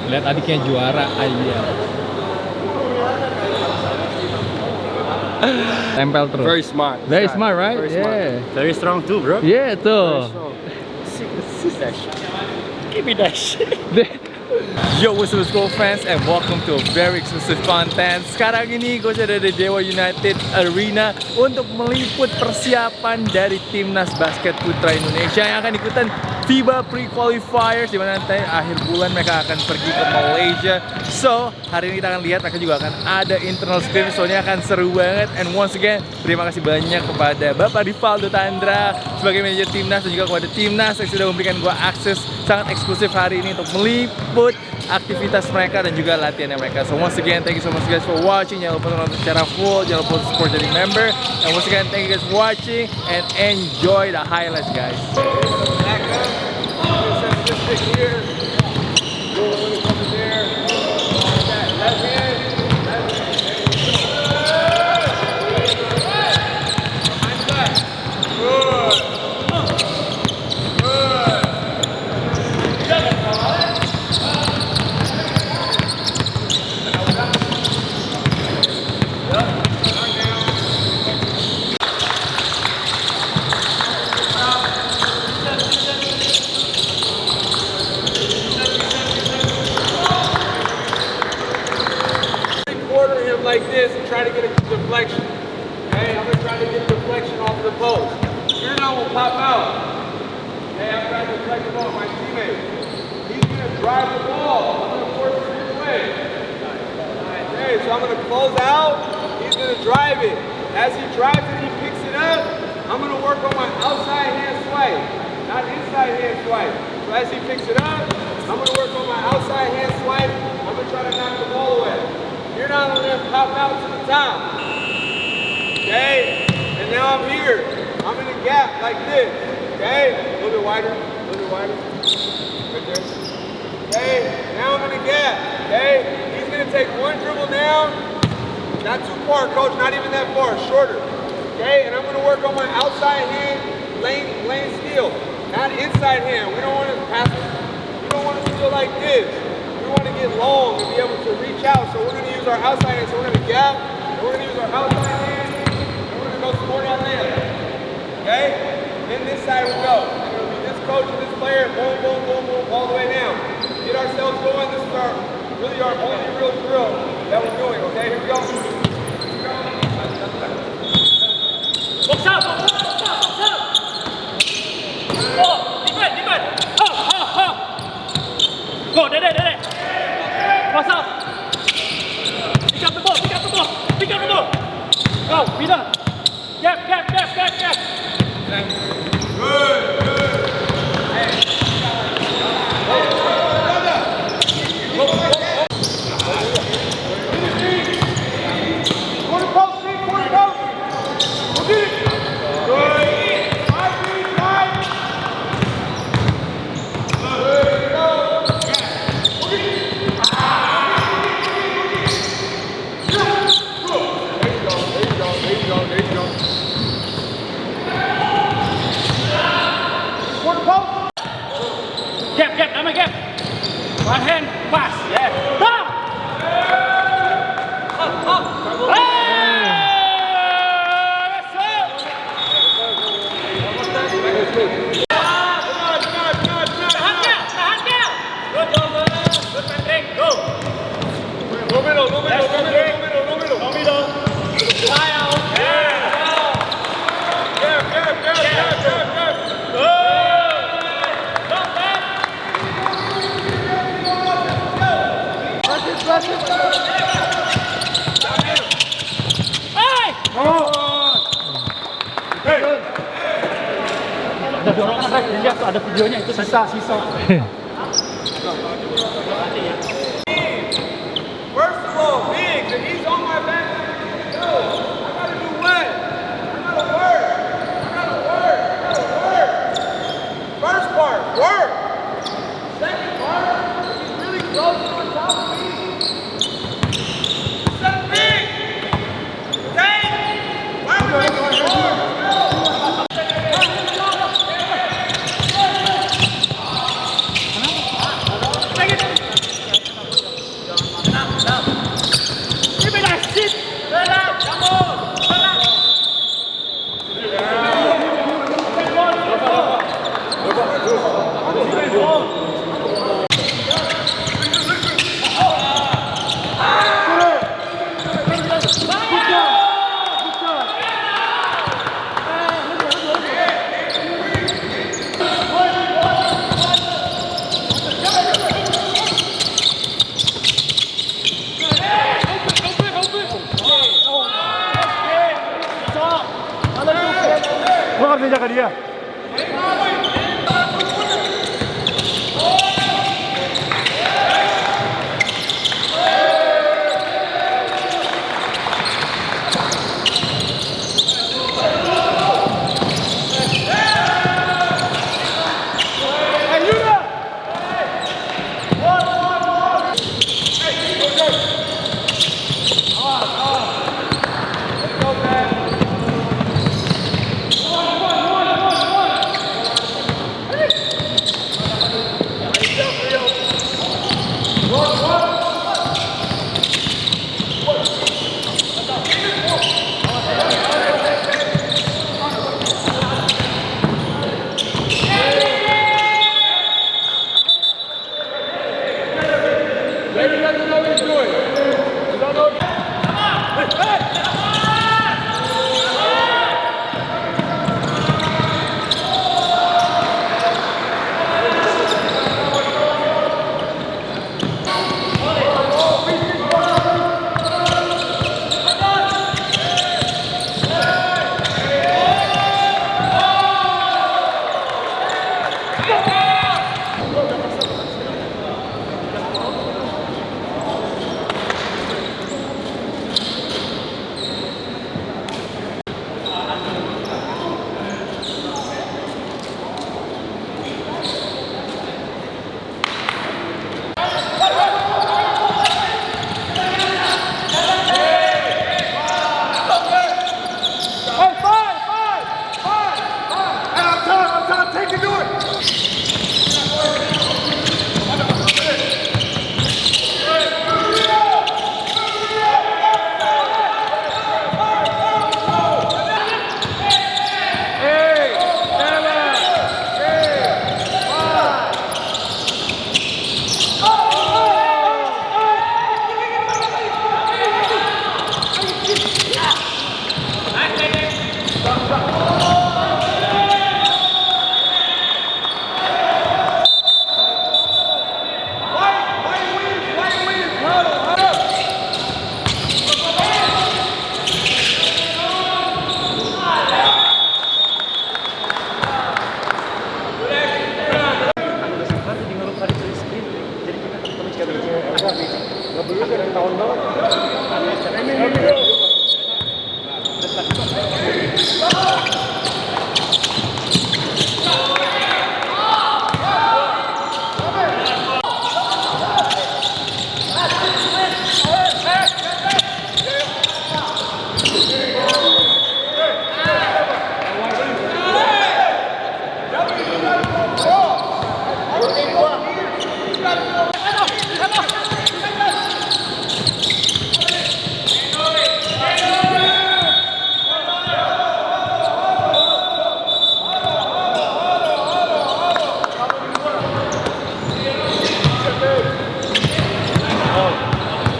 Lihat adiknya juara aja. Tempel terus. Very smart. Very smart, right? Very Yeah. smart. Very strong too, bro. Yeah, tuh. Give me that shit. Yo, what's up school fans and welcome to a very exclusive content. Sekarang ini gue sudah di Dewa United Arena untuk meliput persiapan dari timnas basket putra Indonesia yang akan ikutan FIBA Pre-Qualifiers, di mana nanti akhir bulan mereka akan pergi ke Malaysia. So, hari ini kita akan lihat, mereka juga akan ada internal scrimmage, soalnya akan seru banget. And once again, terima kasih banyak kepada Bapak Rivaldo Tandra sebagai manajer timnas dan juga kepada timnas yang sudah memberikan gue akses sangat eksklusif hari ini untuk meliput aktivitas mereka dan juga latihannya mereka. So once again, thank you so much guys for watching. Jangan lupa nonton secara full, jangan lupa support jadi member. And once again, thank you guys for watching and enjoy the highlights guys. Back up. Just stick here. Go over there. Left hand. Like this and try to get a deflection. Okay, I'm gonna try to get a deflection off the post. You're not gonna pop out. Okay, I'm trying to deflect the ball. My teammate, he's gonna drive the ball. I'm gonna force it his way. Okay, so I'm gonna close out. He's gonna drive it. As he drives it, he picks it up. I'm gonna work on my outside hand swipe, not inside hand swipe. So as he picks it up, I'm gonna work on my outside hand swipe. I'm gonna try to knock the ball away. You're not gonna pop out to the top. Okay? And now I'm here. I'm in a gap like this. Okay? A little bit wider. A little bit wider. Right there. Okay? Now I'm in a gap. Okay? He's gonna take one dribble down. Not too far, coach. Not even that far. Shorter. Okay? And I'm gonna work on my outside hand lane steal. Not inside hand. We don't want to pass it. We don't want to steal like this. We want to get long and be able to reach out, so we're going to use our outside hand. So we're going to gap, and we're going to use our outside hand, and we're going to go score that layup. Okay? Then this side we go. And it'll be this coach and this player, boom, boom, boom, boom, all the way down. Get ourselves going. This is our only real drill that we're doing. Okay? Here we go. Box up, box up, box up, box up. Oh, defend. Go, there. Pass up. Pick up the ball. Go, Peter. Gap. Good. Hey. Gap, I'm a gap. One hand, pass. Yeah. Down. Up. Hey! That's it. Tahan dia. Good Patrick, go. No middle. Fire. Ada dorongan, lihat tuh ada videonya itu sisa. First of all, big, if he's on my back, yo, I gotta do what? I gotta work. First part, work. Second part, he's really close to the top of me. Set big. Dang. Why are we making it hard? Lo nggak bisa jaga dia. Maybe he doesn't know what he's doing. You don't know.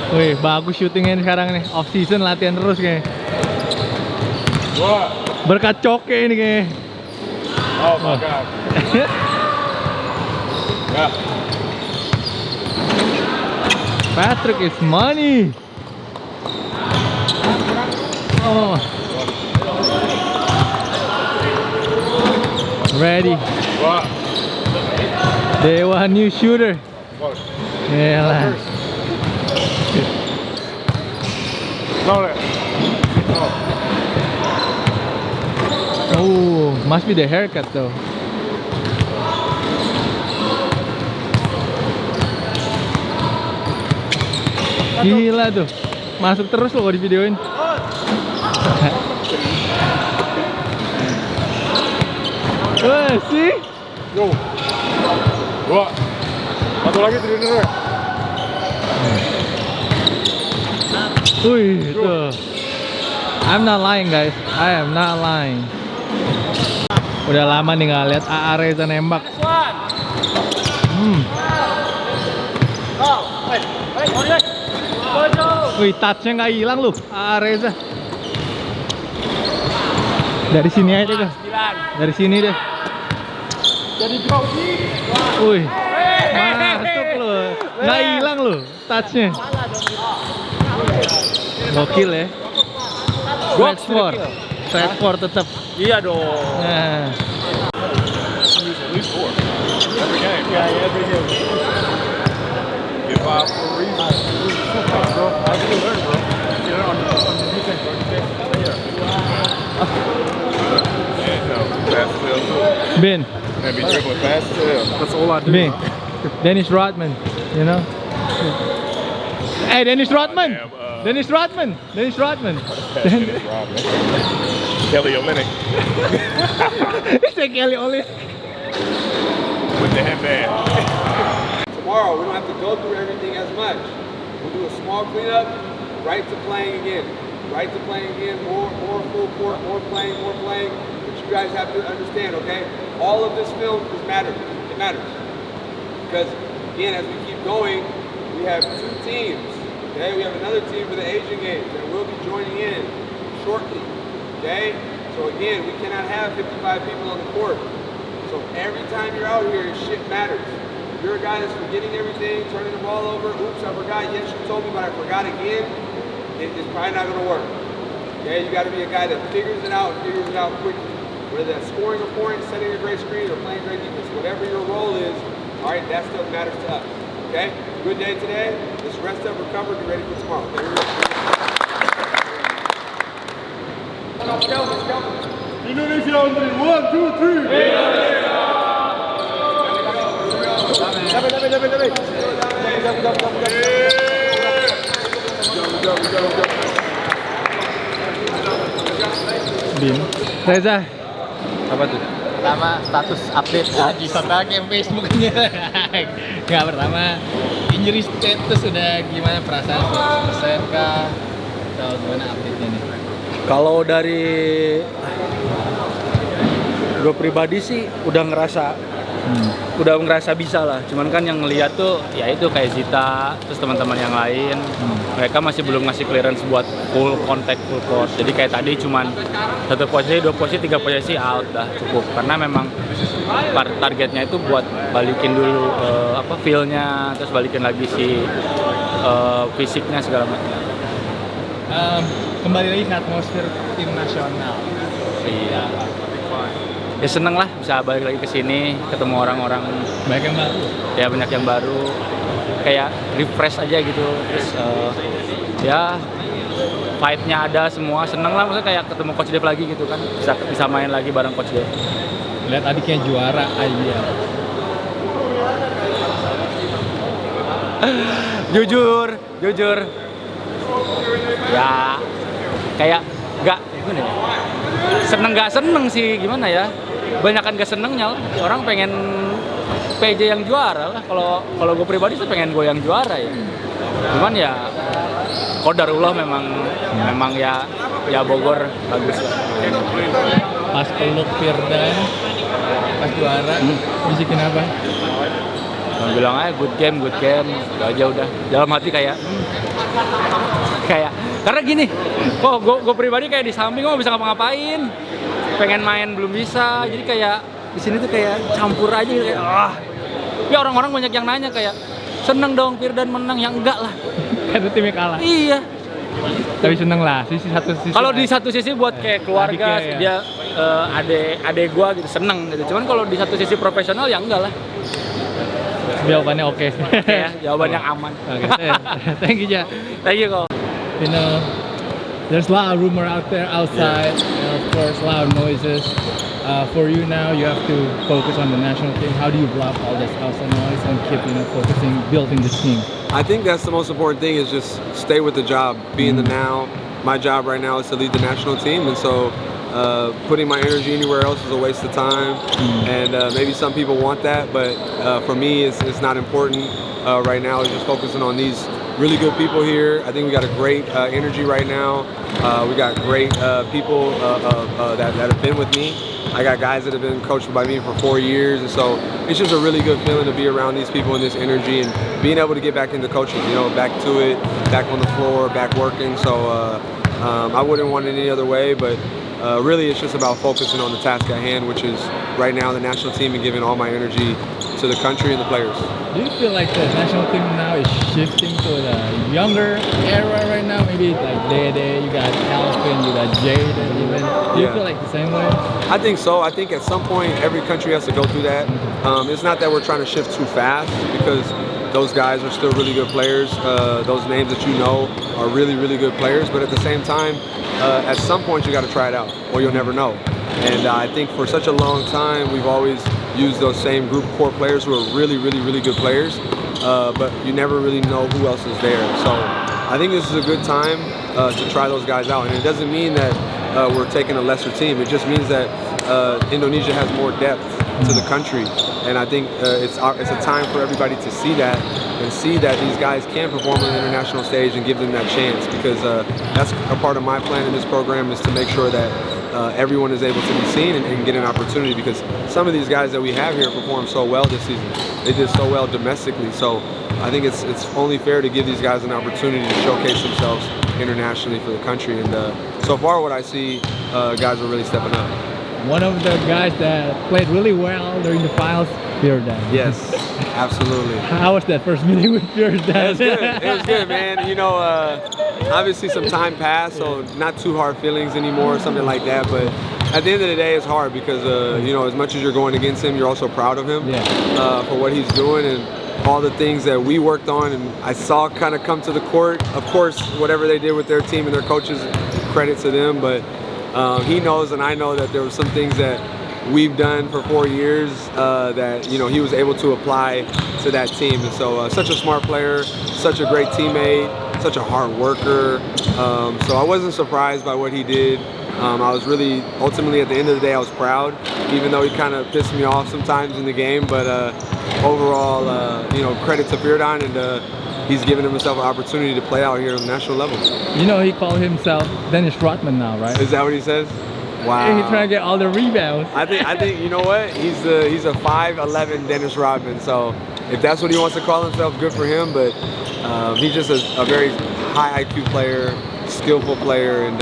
Wih, bagus syutingnya sekarang nih. Off season latihan terus kayaknya. What? Berkat Coke ini kayaknya. Oh my God. Yeah. Patrick is money. Oh. Ready. What? They want new shooter. What? Yalah. No, no. Oh, must be the haircut though. Gila tuh. Masuk terus loh kalau di videoin. Wah, sih. Yo. What? Satu lagi trainernya. Wih, tuh. I'm not lying guys. I am not lying. Udah lama nih nggak lihat AA Reza nembak. Wih, touch-nya nggak hilang lu, Reza. Dari sini aja deh. Dari sini deh. Jadi grogi. Wih, masuk lu. Nggak hilang lu, touch-nya. Gokil ya. Stretch 4 tetap. Iya dong. Nah. Ben. And be dribbling fast as hell. That's all I do. Ben. Dennis Rodman, you know? Hey, Dennis Rodman. Dennis Rodman. Dennis Rodman. Kelly Olynyk It's like Kelly Olynyk. with the headband. Tomorrow, we don't have to go through everything as much. We'll do a small cleanup, right to playing again. Right to playing again, more full court, more playing. But you guys have to understand, okay? All of this film is matters. It matters. Because, again, as we keep going, we have 2 teams. Okay, we have another team for the Asian Games that will be joining in shortly. Okay, so again, we cannot have 55 people on the court. So every time you're out here, shit matters. If you're a guy that's forgetting everything, turning the ball over, oops, I forgot, yes, you told me, but I forgot again, it's probably not going to work. Okay, you got to be a guy that figures it out quickly. Whether that's scoring a point, setting a great screen, or playing great defense, whatever your role is, all right, that stuff matters to us. Okay, good day today. Let's rest up, recover, get ready for tomorrow. Indonesia on 3. 1, 2, 3. Bin. Reza. Apa tuh? Pertama status update lagi sama game Facebooknya. Nggak, pertama injury status udah gimana, perasaan 100% kah atau gimana update-nya nih? Kalau dari gue pribadi sih udah ngerasa bisa lah. Cuman kan yang ngeliat tuh ya itu kayak Zita terus teman-teman yang lain, mereka masih belum ngasih clearance buat full contact, full court. Jadi kayak tadi cuman 1 posisi, 2 posisi, 3 posisi out dah cukup. Karena memang targetnya itu buat balikin dulu feel-nya, terus balikin lagi si fisiknya segala macam. Kembali lagi ke atmosfer tim nasional. Iya. Ya seneng lah bisa balik lagi ke sini, ketemu orang-orang Banyak yang baru. ya, banyak yang baru, kayak refresh aja gitu. Terus ya fight-nya ada semua, seneng lah, maksudnya kayak ketemu Coach Dev lagi gitu kan, bisa main lagi bareng Coach Dev. Lihat adiknya juara aja. Jujur ya kayak gak seneng sih, gimana ya, banyakan gak senengnya lah. Orang pengen PJ yang juara lah. Kalau gue pribadi sih pengen gue yang juara ya. Cuman ya qadarullah memang ya Bogor bagus lah. Pas peluk Firdan, pas juara, bisikin apa? Bilang aja good game, gitu aja udah. Dalam hati kayak karena gini, kok gue pribadi kayak di samping gue bisa ngapa-ngapain, pengen main belum bisa, jadi kayak di sini tuh kayak campur aja gitu, kayak ya orang-orang banyak yang nanya kayak seneng dong Firdan menang, yang enggak lah, Karena timnya kalah. iya. Tapi seneng lah, satu sisi. Kalau di satu sisi buat kayak keluarga, Adiknya, dia adek gue gitu seneng gitu, cuman kalau di satu sisi profesional ya enggak lah. Jawabannya oke. Ya, jawaban yang aman. Oke, thank you, Ja. Thank you kok. You know, there's a lot of rumor out there outside, and of course, a lot of noises. For you now, you have to focus on the national team. How do you block all this outside noise and keep, focusing, building this team? I think that's the most important thing, is just stay with the job, be in the now. My job right now is to lead the national team, and so putting my energy anywhere else is a waste of time. And maybe some people want that, but for me, it's not important right now. It's just focusing on these really good people here. I think we got a great energy right now. We got great people that have been with me. I got guys that have been coached by me for 4 years, and so it's just a really good feeling to be around these people and this energy and being able to get back into coaching, you know, back to it, back on the floor, back working. So I wouldn't want it any other way, but really it's just about focusing on the task at hand, which is right now the national team and giving all my energy to the country and the players. Do you feel like the national team now is shifting to the younger era right now? Maybe like Dede, you got Alvin, you got Jaden even. Do you Yeah. feel like the same way? I think so. I think at some point every country has to go through that. It's not that we're trying to shift too fast because those guys are still really good players. Those names that you know are really, really good players. But at the same time, at some point you got to try it out or you'll never know. And I think for such a long time, we've always used those same group of core players who are really, really, really good players. But you never really know who else is there. So I think this is a good time to try those guys out. And it doesn't mean that we're taking a lesser team. It just means that Indonesia has more depth to the country. And I think it's a time for everybody to see that and see that these guys can perform on the international stage and give them that chance, because that's a part of my plan in this program, is to make sure that everyone is able to be seen and get an opportunity, because some of these guys that we have here performed so well this season. They did so well domestically. So I think it's only fair to give these guys an opportunity to showcase themselves internationally for the country. And so far what I see, guys are really stepping up. One of the guys that played really well during the finals, Firdan. Yes, absolutely. How was that first meeting with Firdan? It was good. It was good, man. You know, obviously some time passed, so not too hard feelings anymore, something like that. But at the end of the day, it's hard because, you know, as much as you're going against him, you're also proud of him for what he's doing and all the things that we worked on and I saw kind of come to the court. Of course, whatever they did with their team and their coaches, credit to them. But he knows and I know that there were some things that we've done for 4 years that, you know, he was able to apply to that team. And so such a smart player, such a great teammate, such a hard worker. So I wasn't surprised by what he did. I was really, ultimately at the end of the day, I was proud, even though he kind of pissed me off sometimes in the game. But overall, you know, credit to Firdan, and he's given himself an opportunity to play out here on the national level. You know, he called himself Dennis Rodman now, right? Is that what he says? Wow. He's trying to get all the rebounds. I think you know what? He's a 5'11" Dennis Rodman. So if that's what he wants to call himself, good for him. But he's just a very high IQ player, skillful player, and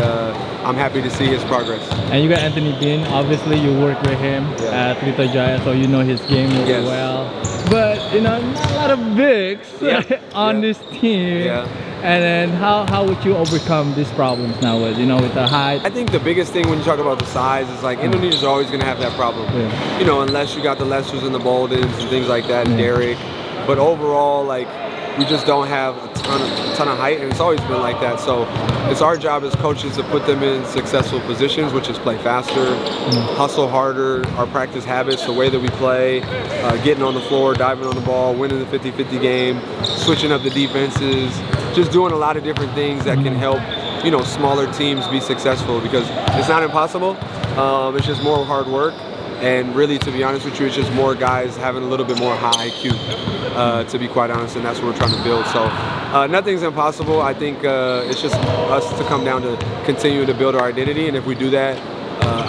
I'm happy to see his progress. And you got Anthony Bean. Obviously, you work with him at Pelita Jaya, so you know his game really well. But you know, not a lot of bigs on this team. Yeah. And then how would you overcome these problems now with, you know, with the height? I think the biggest thing when you talk about the size is like Indonesia's always going to have that problem. Yeah. You know, unless you got the Lesters and the Boldens and things like that, and Derek. But overall, like, we just don't have a ton of height, and it's always been like that. So it's our job as coaches to put them in successful positions, which is play faster, hustle harder, our practice habits, the way that we play, getting on the floor, diving on the ball, winning the 50-50 game, switching up the defenses, just doing a lot of different things that can help, you know, smaller teams be successful, because it's not impossible. It's just more hard work. And really, to be honest with you, it's just more guys having a little bit more high IQ, to be quite honest, and that's what we're trying to build. So nothing's impossible. I think it's just us to come down to continue to build our identity, and if we do that,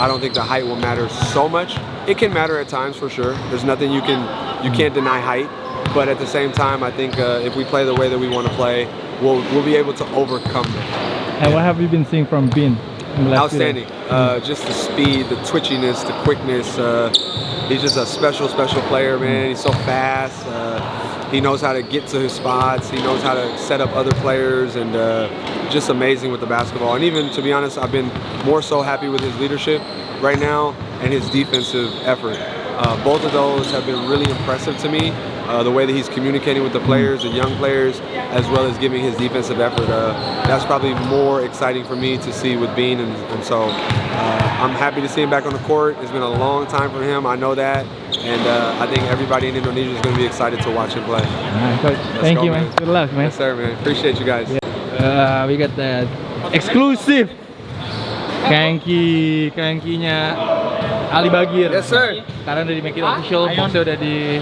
I don't think the height will matter so much. It can matter at times for sure. There's nothing you can't deny height, but at the same time, I think if we play the way that we want to play, we'll be able to overcome that. And what have you been seeing from Bean? Outstanding. Just the speed, the twitchiness, the quickness. He's just a special player, man. He's so fast. He knows how to get to his spots. He knows how to set up other players, and just amazing with the basketball. And even, to be honest, I've been more so happy with his leadership right now and his defensive effort. Both of those have been really impressive to me. The way that he's communicating with the players, the young players, as well as giving his defensive effort. That's probably more exciting for me to see with Bean, and so I'm happy to see him back on the court. It's been a long time for him, I know that, and I think everybody in Indonesia is going to be excited to watch him play. Coach, thank you, man. Good luck, man. Yes, sir, man. Appreciate you guys. We got the exclusive Kankinya Ali Bagir. Yes, sir. Sekarang udah di Make It Official, boxnya udah di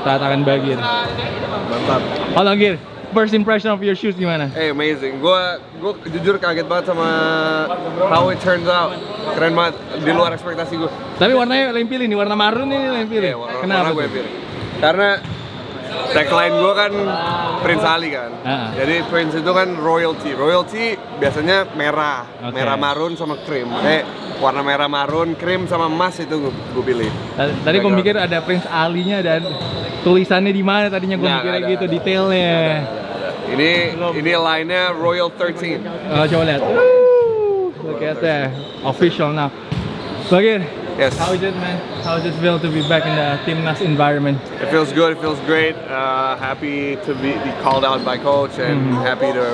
tanda tangan Bagir. Mantap. Hold on, Gir. first impression of your shoes gimana? Hey, amazing. Gue jujur kaget banget sama how it turns out. Keren banget, di luar ekspektasi gue. Tapi warnanya yang pilih nih, warna marun ini yang pilih. Kenapa? Warna gue pilih. Karena tagline gue kan Prince Ali kan. Jadi Prince itu kan royalty. Royalty biasanya merah, merah marun sama krim. Warna merah marun, krim sama emas itu gue pilih. Tadi gue mikir ada Prince Ali-nya dan tulisannya di mana tadinya gue mikirnya gitu detailnya. Ini line-nya Royal 13. Oh, coba lihat. Look at that, official now. Bagir, yes. How is it, man? How does it feel to be back in the Timnas environment? It feels good. It feels great. Happy to be called out by coach and happy to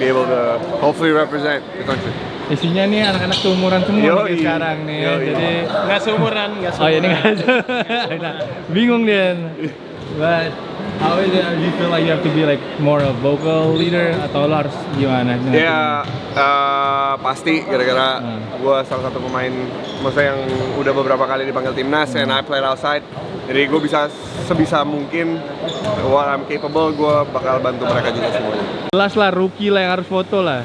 be able to hopefully represent the country. Isinya nih anak-anak seumuran semua nih sekarang nih. Jadi Nggak seumuran. oh ya ini nggak nah, bingung dia. But how is it? You feel like you have to be like more a vocal leader atau lo harus gimana? Ya pasti gara-gara gue salah satu pemain maksudnya yang udah beberapa kali dipanggil timnas and I played outside. Jadi gue bisa sebisa mungkin what I'm capable, gue bakal bantu mereka juga semuanya. Jelas lah rookie lah yang harus foto lah.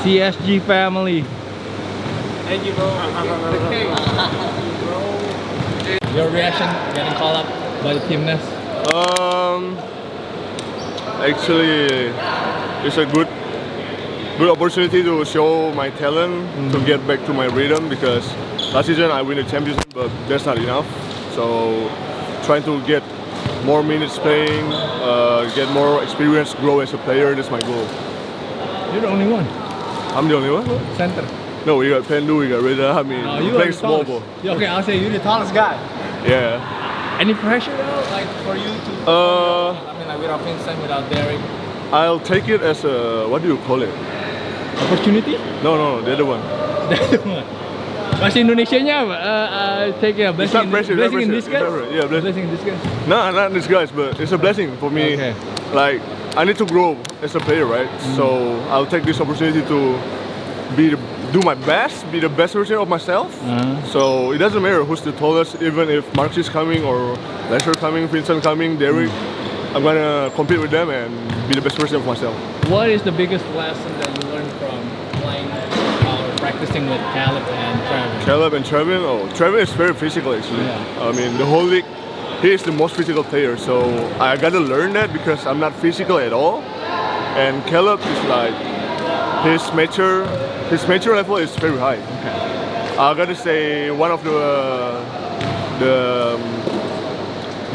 CSG family. Thank you, bro. Your reaction getting called up by the Timnas? Actually, it's a good opportunity to show my talent, to get back to my rhythm, because last season I win the championship, but that's not enough. So trying to get more minutes playing, get more experience, grow as a player, that's my goal. You're the only one. I'm the only one? Center. No, we got Pendu, we got Reda, I mean, You are playing the small tallest. ball. Yeah, okay, I'll say you're the tallest guy. Yeah. Any pressure though, like for you to? I mean, like without Vincent, without Derek. I'll take it as a, what do you call it? Opportunity? No, the other one. Bahasa Indonesianya apa? Take a It's blessing, not pressure, blessing in not disguise. pressure. Yeah, Blessing in disguise. No, not this guys, but it's a blessing for me. Okay. Like, I need to grow as a player, right? So I'll take this opportunity to do my best, be the best version of myself. So it doesn't matter who's the tallest, even if Marx is coming or Lester coming, Vincent coming, Derek. I'm gonna compete with them and be the best version of myself. What is the biggest lesson that you learned from playing or practicing with Caleb and Travis? Caleb and Trevin, Trevin is very physical actually. Yeah. I mean, the whole league, he is the most physical player. So I gotta learn that because I'm not physical at all. And Caleb is like, his mature level is very high. Okay. I gotta say one of the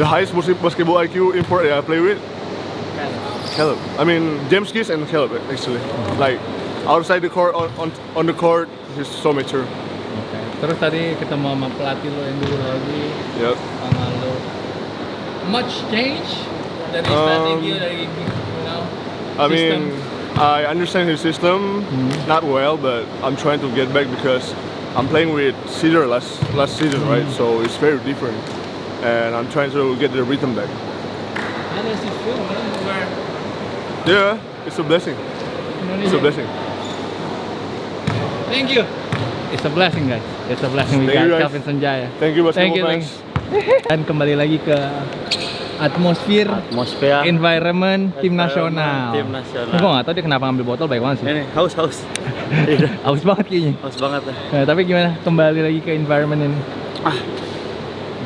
highest basketball IQ import I play with. Caleb. I mean James Keys and Caleb actually. Like outside the court, on the court, he's so mature. Okay. Terus tadi ketemu sama pelatih lo yang dulu lagi. Yep. Sama lo. Much change dari strategi dari I mean, I understand his system, not well, but I'm trying to get back because I'm playing with Cedar last season, right? So it's very different, and I'm trying to get the rhythm back. How does it feel, man? Yeah, it's a blessing. It's a blessing. Thank you. It's a blessing, guys. It's a blessing. We Thank you, got guys. Calvin Sanjaya. Thank you, basketball Thank you. fans. Dan kembali lagi ke atmosfer environment tim nasional. Tim nasional. Gue gak tau dia kenapa ngambil botol baik banget sih. Ini haus. Haus banget kayaknya. Haus banget ya. Nah, tapi gimana kembali lagi ke environment ini?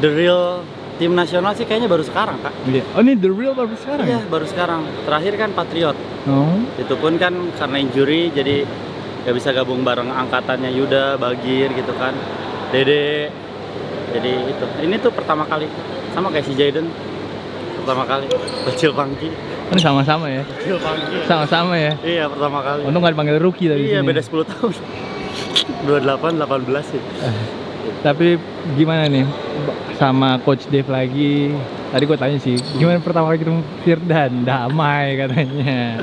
The real tim nasional sih kayaknya baru sekarang, Kak. Iya. Oh ini the real baru sekarang? Iya, baru sekarang. Terakhir kan Patriot. Oh. Itu pun kan karena injury jadi gak bisa gabung bareng angkatannya Yuda, Bagir gitu kan. Dede. Jadi itu. Ini tuh pertama kali. Sama kayak si Jaden. Pertama kali. Kecil Pangki. Ini sama-sama ya? Kecil Pangki. Sama-sama ya? Iya, pertama kali. Untung gak dipanggil rookie tadi Iya, sini. beda 10 tahun. 28, 18 sih. Tapi gimana nih sama Coach Dave lagi? Tadi gue tanya sih, gimana pertama kali ketemu Firdan? Damai katanya.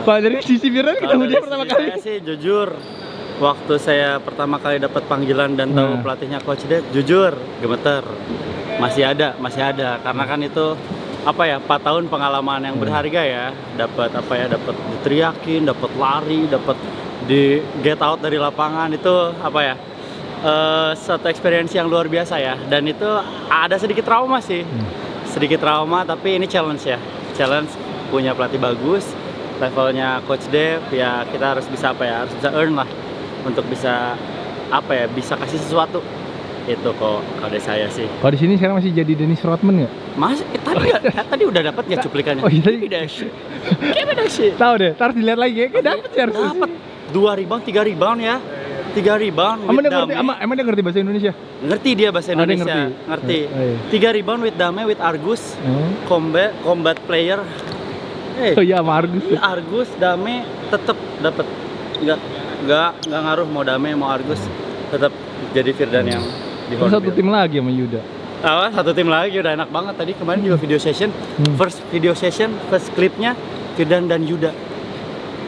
Kalau dari sisi Firdan ketemu dia pertama kali? Saya sih jujur, waktu saya pertama kali dapat panggilan dan tahu pelatihnya Coach Dave, jujur gemeter. Masih ada, karena kan itu apa ya, 4 tahun pengalaman yang berharga ya. Dapat apa ya, dapat diteriakin, dapat lari, dapat di get out dari lapangan, itu apa ya, satu experience yang luar biasa ya. Dan itu ada sedikit trauma sih sedikit trauma, tapi ini challenge ya. Challenge, punya pelatih bagus, levelnya Coach Dev, ya kita harus bisa harus bisa earn lah untuk bisa bisa kasih sesuatu. Itu kok kalau dari saya sih. Kalau di sini sekarang masih jadi Dennis Rodman nggak? Mas, tadi udah dapat nggak cuplikannya? Oh iya tadi. Give me that shit. Tahu deh, ntar dilihat lagi ya. Kayak dapet ya harus. Dapat 2 rebound, 3 rebound ya. 3 rebound. Emang dia ngerti bahasa Indonesia? Ngerti dia bahasa Oh, dia Indonesia. ngerti. Ngerti. 3 rebound with Dame, with Argus. Combat player. Oh iya, sama Argus. Argus, Dame tetap dapat. Enggak ngaruh mau Dame mau Argus, tetap jadi Firdan yang di Satu tim lagi sama Yuda. Satu tim lagi udah enak banget tadi kemarin juga video session. First video session, first clipnya Firdan dan Yuda.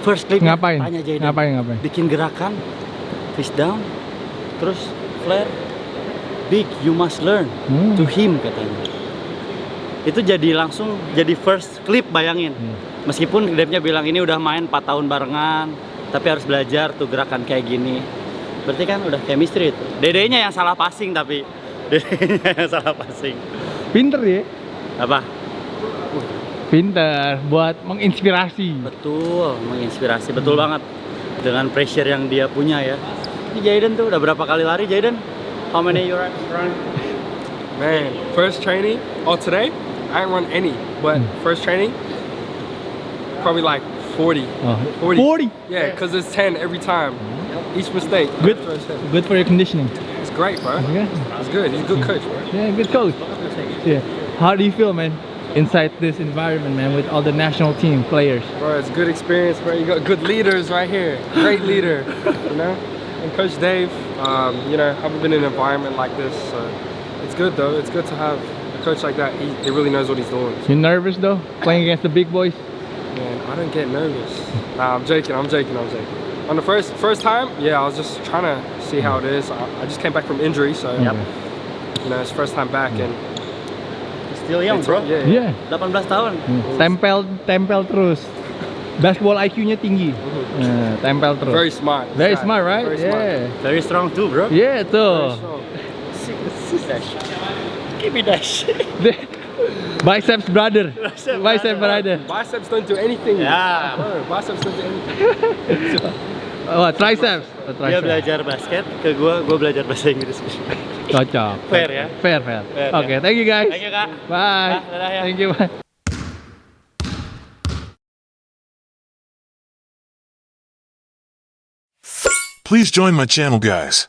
First clipnya Ngapain? tanya Jayden. Ngapain? Bikin gerakan, fist down, terus flare. Big, you must learn to him katanya. Itu langsung jadi first clip, bayangin. Meskipun Devnya bilang ini udah main 4 tahun barengan, tapi harus belajar tuh gerakan kayak gini. Berarti kan udah chemistry itu. Dedenya yang salah passing tapi. Dedenya yang salah passing. Pinter ya? Apa? Pinter buat menginspirasi. Betul, menginspirasi. Betul banget. Dengan pressure yang dia punya ya. Ini Jayden tuh udah berapa kali lari Jayden? How many you run? Man, first training, today, I didn't run any, but first training, probably like 40. 40. Yeah, because it's 10 every time. Each mistake. Good for your conditioning. It's great, bro. Yeah. It's good. He's a good coach, bro. Yeah, good coach. Yeah. How do you feel, man, inside this environment, man, with all the national team players? Bro, it's a good experience, bro. You got good leaders right here. Great leader, you know? And Coach Dave, you know, I haven't been in an environment like this, so it's good, though. It's good to have a coach like that. He really knows what he's doing. You nervous, though, playing against the big boys? Man, I don't get nervous. Nah, I'm joking. On the first time, yeah, I was just trying to see how it is. I just came back from injury, so you know, it's first time back and Still young, bro. Yeah. 18 tahun. Tempel terus. Basketball IQ-nya tinggi. Tempel terus. very smart. Very smart, right? Very smart. Yeah. Very strong too, bro. Yeah, Very tuh. strong. Give me that shit. Biceps brother. Biceps don't do anything. Ya. Bro, biceps don't do anything. Oh, triceps. Dia belajar basket, ke gue belajar bahasa Inggris. Cocok. Fair ya? Fair. Oke, thank you guys. Thank you, Kak. Bye. Dadah ya. Thank you, bye. Please join my channel, guys.